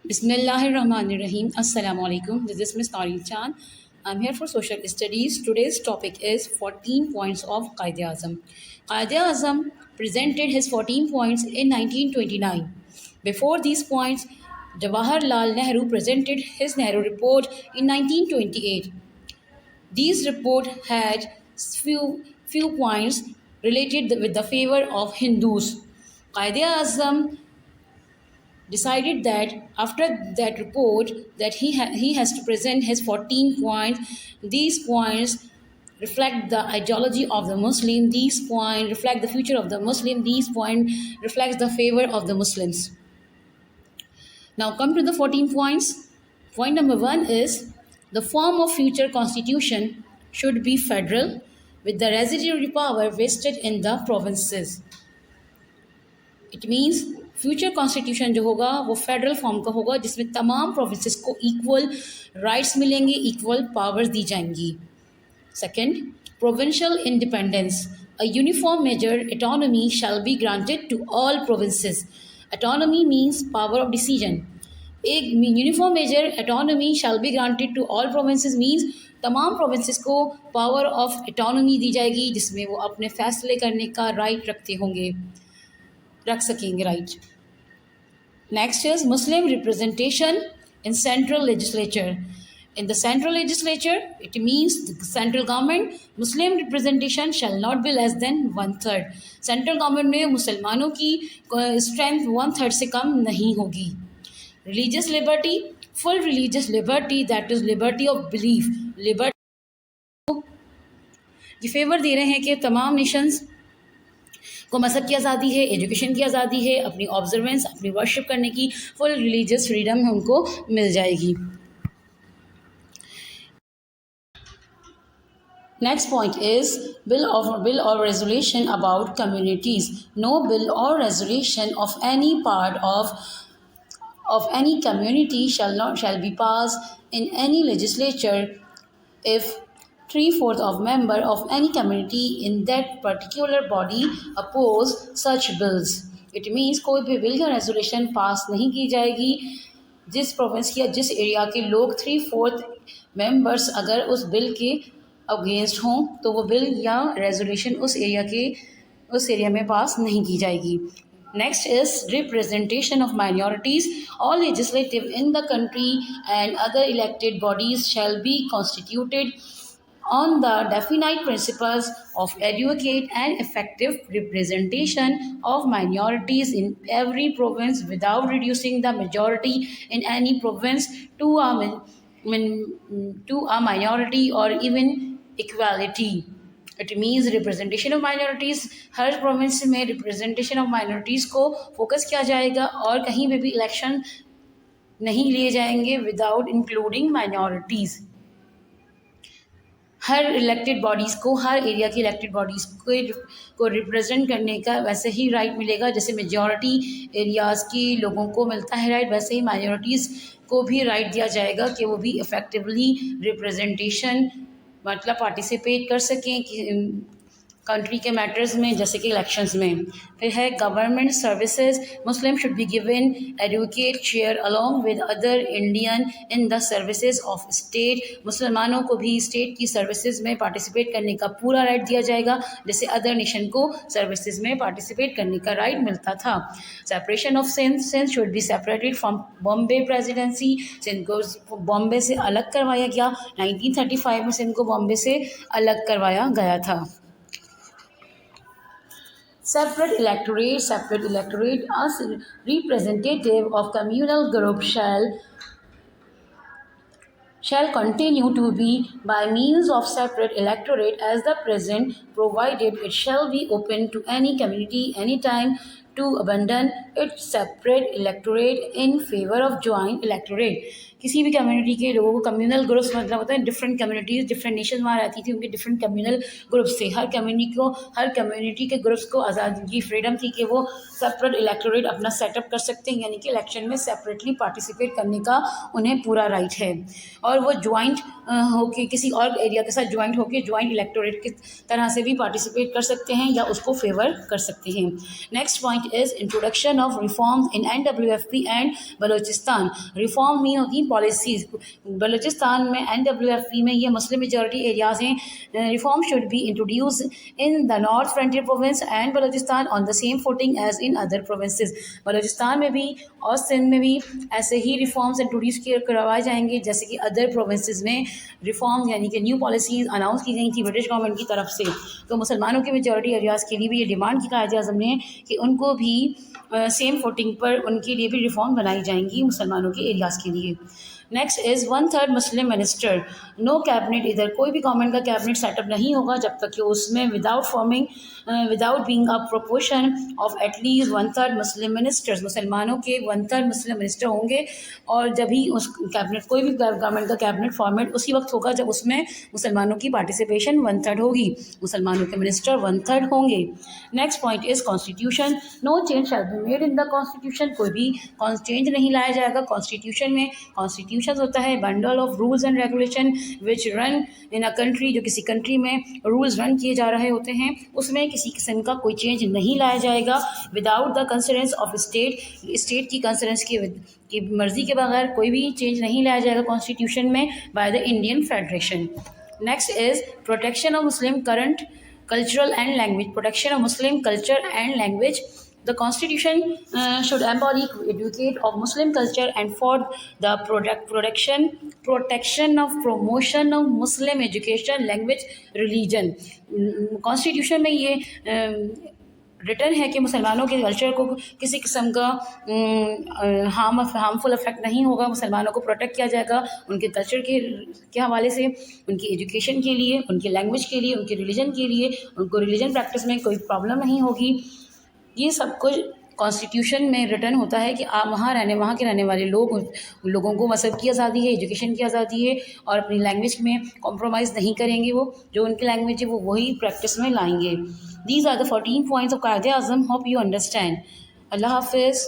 Bismillahirrahmanirrahim. Assalamu alaikum. This is Miss Tareen Chan. I'm here for social studies. Today's topic is 14 points of Qaid-e-Azam. Qaid-e-Azam presented his 14 points in 1929. Before these points, Jawaharlal Nehru presented his Nehru Report in 1928. These report had few points related with the favor of Hindus. Qaid-e-Azam decided that after that report that he has to present his 14 points. These points reflect the ideology of the Muslim. These points reflect the future of the Muslim. These points reflect the favor of the Muslims. Now come to the 14 points. Point number 1 is the form of future constitution should be federal with the residuary power vested in the provinces. It means future constitution जो होगा वो federal form का होगा जिसमें तमाम provinces को equal rights मिलेंगे, equal powers दी जाएंगी. Second, provincial independence. A uniform measure autonomy shall be granted to all provinces. Autonomy means power of decision. एक uniform measure autonomy shall be granted to all provinces means तमाम provinces को power of autonomy दी जाएगी जिसमें वो अपने फैसले करने का राइट रख सकेंगे right. Next is Muslim representation in central legislature. In the central legislature, it means the central government, Muslim representation shall not be less than 1/3. Central government में मुसलमानों की strength 1/3 से कम नहीं होगी. Religious liberty, full religious liberty, that is liberty of belief. Liberty ये favour दे रहे हैं कि तमाम नेशंस को मज़हब की आज़ादी है, एजुकेशन की आज़ादी है, अपनी ऑब्जर्वेंस, अपनी वर्शिप करने की फुल रिलीजियस फ्रीडम उनको मिल जाएगी. Next point is bill or resolution about communities. No bill or resolution of any part of any community shall be passed in any legislature if 3/4 of member of any community in that particular body oppose such bills. It means कोई भी bill या resolution pass नहीं की जाएगी जिस province या जिस area के लोग 3/4 मेंबर्स अगर उस बिल के अगेंस्ट हों तो वो बिल या रेजोल्यूशन उस एरिया में पास नहीं की जाएगी. Next is representation of minorities. All legislative in the country and other elected bodies shall be constituted on the definite principles of adequate and effective representation of minorities in every province without reducing the majority in any province to a minority or even equality. It means representation of minorities. Her province में representation of minorities को focus किया जाएगा और कहीं पे भी election नहीं लिए जाएंगे विदाउट इंक्लूडिंग माइनॉरिटीज़. हर इलेक्टेड बॉडीज़ को, हर एरिया की इलेक्टेड बॉडीज़ को रिप्रेजेंट करने का वैसे ही राइट मिलेगा जैसे मेजॉरिटी एरियाज़ के लोगों को मिलता है राइट, वैसे ही माइनॉरिटीज़ को भी राइट दिया जाएगा कि वो भी इफ़ेक्टिवली रिप्रेजेंटेशन मतलब पार्टिसिपेट कर सकें कि कंट्री के मैटर्स में जैसे कि इलेक्शंस में. फिर है government services. Muslim should be given advocate share along with other Indian in the services of state. मुसलमानों को भी स्टेट की सर्विसेज में पार्टिसिपेट करने का पूरा राइट दिया जाएगा जैसे अदर नेशन को सर्विसेज में पार्टिसिपेट करने का राइट मिलता था. Separation of Sindh should be separated from Bombay presidency. Sindh को बॉम्बे से अलग करवाया गया. 1935 में सिंध को बॉम्बे से अलग करवाया गया था. Separate electorate, as representative of communal group shall continue to be by means of separate electorate as the present, provided it shall be open to any community anytime to abandon its separate electorate in favor of joint electorate. किसी भी community के लोगों को communal groups मतलब होता है different communities, different nation वहाँ रहती थी, उनके डिफरेंट कम्युनल ग्रुप्स थे. हर कम्युनिटी के ग्रुप्स को आज़ादी की फ्रीडम थी कि वो सेपरेट इलेक्टोरेट अपना सेटअप कर सकते हैं, यानी कि इलेक्शन में सेपरेटली पार्टिसिपेट करने का उन्हें पूरा राइट है. और वो ज्वाइंट होके किसी और एरिया के साथ ज्वाइंट होके ज्वाइंट इलेक्टोरेट की तरह से भी पार्टिसिपेट कर सकते हैं या उसको फेवर कर सकते हैं. Next point point is introduction of reforms in NWFP and Balochistan. Reform mean होती हैं पॉलिसीज़. बलोचिस्तान में NWFP में ये मुस्लिम मेजॉरिटी एरियाज़ हैं. Reform should be introduce in the North Frontier Province and Balochistan on the same footing as in other provinces. Balochistan में भी और सिंध में भी ऐसे ही रिफॉर्म्स इंट्रोड्यूस करवाए जाएंगे जैसे कि अदर प्रोविंसेस में रिफॉर्म यानी कि न्यू पॉलिसीज़ अनाउंस की गई थी ब्रिटिश गवर्नमेंट की तरफ से. तो मुसलमानों के मेजॉरिटी एरियाज़ के लिए भी ये डिमांड की कायद-ए-आज़म ने कि उनको भी सेम फुटिंग पर उनके लिए भी रिफॉर्म बनाई जाएंगी मुसलमानों के एरियाज़ के लिए. Next is 1/3 Muslim minister. No cabinet, इधर कोई भी गवर्नमेंट का कैबिनेट सेटअप नहीं होगा जब तक कि उसमें without being a proportion of at least 1/3 Muslim ministers. मुसलमानों के 1/3 मुस्लिम मिनिस्टर होंगे और जब ही उस कैबिनेट कोई भी गवर्नमेंट का कैबिनेट फॉर्मेट उसी वक्त होगा जब उसमें मुसलमानों की पार्टिसिपेशन 1/3 होगी. मुसलमानों के मिनिस्टर 1/3 होंगे. Next point is constitution. No change shall be made in the constitution. कोई भी चेंज नहीं लाया जाएगा कॉन्स्टिट्यूशन में. कॉन्स्टिट्यूशन होता है bundle of rules and regulation which run in a country. जो किसी कंट्री में रूल्स रन किए जा रहे होते हैं उसमें किसी किस्म का कोई चेंज नहीं लाया जाएगा without the concurrence of state. State की कंसर्नेंस की मर्ज़ी के बगैर कोई भी चेंज नहीं लाया जाएगा कॉन्स्टिट्यूशन में by the Indian federation. Next is protection of Muslim current cultural and language. Protection of Muslim culture and language. The Constitution should embody, educate of Muslim culture and for the protection of promotion of Muslim education, language, religion. Constitution में ये return है कि मुसलमानों के culture को किसी किस्म का हार्मफुल इफेक्ट नहीं होगा. मुसलमानों को प्रोटेक्ट किया जाएगा उनके कल्चर के हवाले से, उनकी एजुकेशन के लिए, उनकी लैंग्वेज के लिए, उनके रिलीजन के लिए. उनको रिलीजन प्रैक्टिस में कोई प्रॉब्लम नहीं होगी. ये सब कुछ कॉन्स्टिट्यूशन में रिटर्न होता है कि आप वहाँ के रहने वाले लोगों को मज़हब की आज़ादी है, एजुकेशन की आज़ादी है और अपनी लैंग्वेज में कॉम्प्रोमाइज़ नहीं करेंगे. वो जो उनकी लैंग्वेज है वो वही प्रैक्टिस में लाएंगे. These are the 14 points of Qaid-e-Azam. Hope you understand. Allah Hafiz.